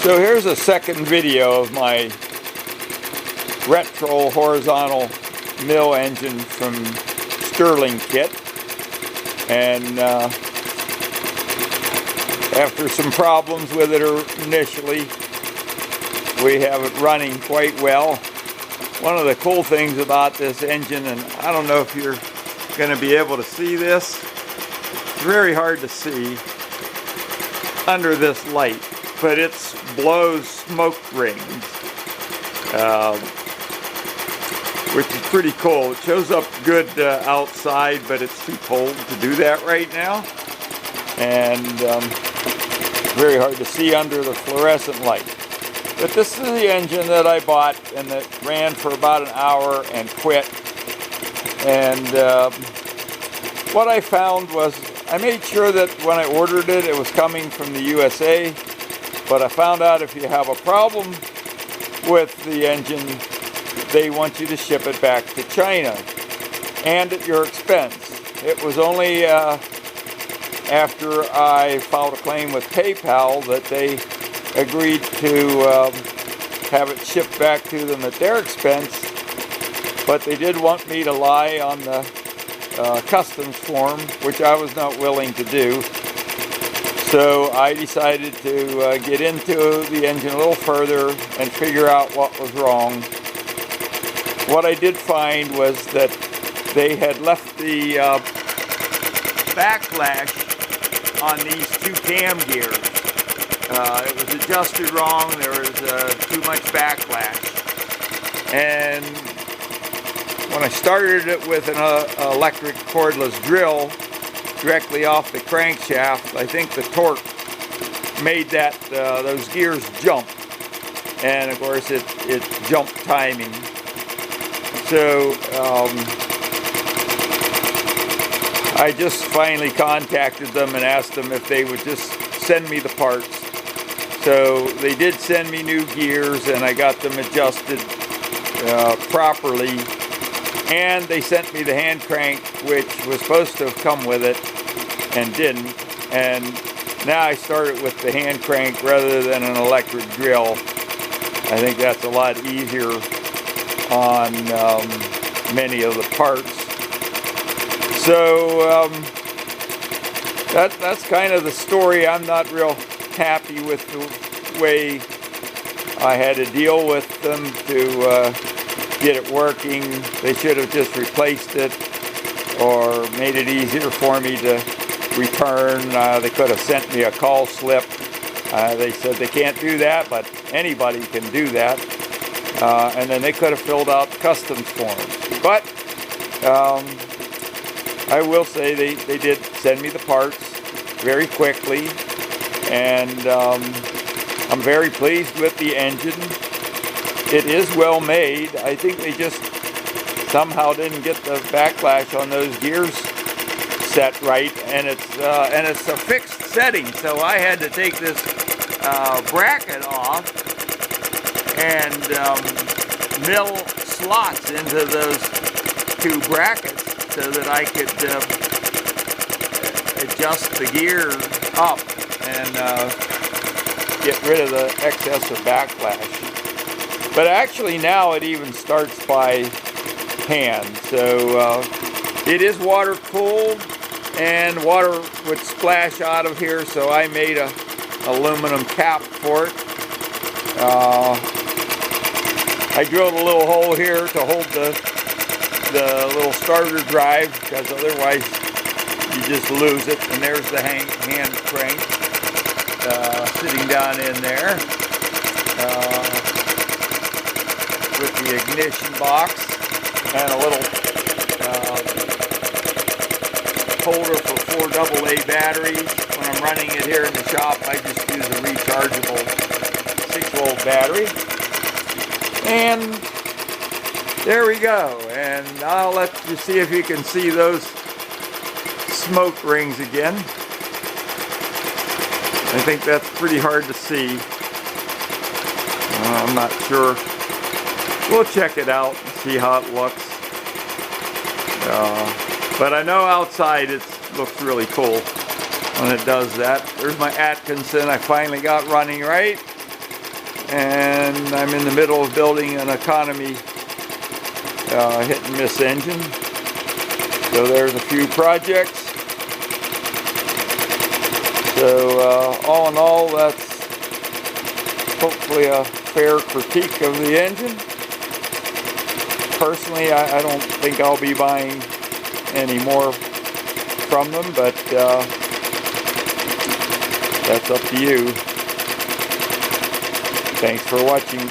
So here's a second video of my Retrol Horizontal Mill Engine from Sterling Kit, and after some problems with it initially, we have it running quite well. One of the cool things about this engine, and I don't know if you're going to be able to see this, it's very hard to see under this light, but it blows smoke rings, which is pretty cool. It shows up good outside, but it's too cold to do that right now, and very hard to see under the fluorescent light. But this is the engine that I bought, and that ran for about an hour and quit. And what I found was, I made sure that when I ordered it, it was coming from the USA, but I found out if you have a problem with the engine, they want you to ship it back to China, and at your expense. It was only after I filed a claim with PayPal that they agreed to have it shipped back to them at their expense, but they did want me to lie on the customs form, which I was not willing to do. So I decided to get into the engine a little further and figure out what was wrong. What I did find was that they had left the backlash on these two cam gears. It was adjusted wrong. There was too much backlash, and when I started it with an electric cordless drill directly off the crankshaft, I think the torque made that those gears jump, and of course it jumped timing. So I just finally contacted them and asked them if they would just send me the parts. So they did send me new gears, and I got them adjusted properly, and they sent me the hand crank, which was supposed to have come with it and didn't, and now I started with the hand crank rather than an electric drill. I think that's a lot easier on many of the parts. So that's kind of the story. I'm not real happy with the way I had to deal with them to get it working. They should have just replaced it or made it easier for me to return. They could have sent me a call slip. They said they can't do that, but anybody can do that. And then they could have filled out customs forms. But I will say they did send me the parts very quickly, and I'm very pleased with the engine. It is well made. I think they just somehow didn't get the backlash on those gears set right, and it's a fixed setting, so I had to take this bracket off and mill slots into those two brackets so that I could adjust the gear up and get rid of the excess of backlash. But actually now it even starts by hand, so it is water cooled, and water would splash out of here, so I made a aluminum cap for it. I drilled a little hole here to hold the little starter drive, because otherwise you just lose it. And there's the hand crank sitting down in there with the ignition box and a little holder for 4 AA batteries. When I'm running it here in the shop, I just use a rechargeable 6-volt battery. And there we go. And I'll let you see if you can see those smoke rings again. I think that's pretty hard to see. I'm not sure. We'll check it out and see how it looks. But I know outside it looks really cool when it does that. There's my Atkinson I finally got running right. and I'm in the middle of building an economy hit and miss engine. So there's a few projects. So all in all, that's hopefully a fair critique of the engine. Personally, I don't think I'll be buying any more from them, but that's up to you. Thanks for watching.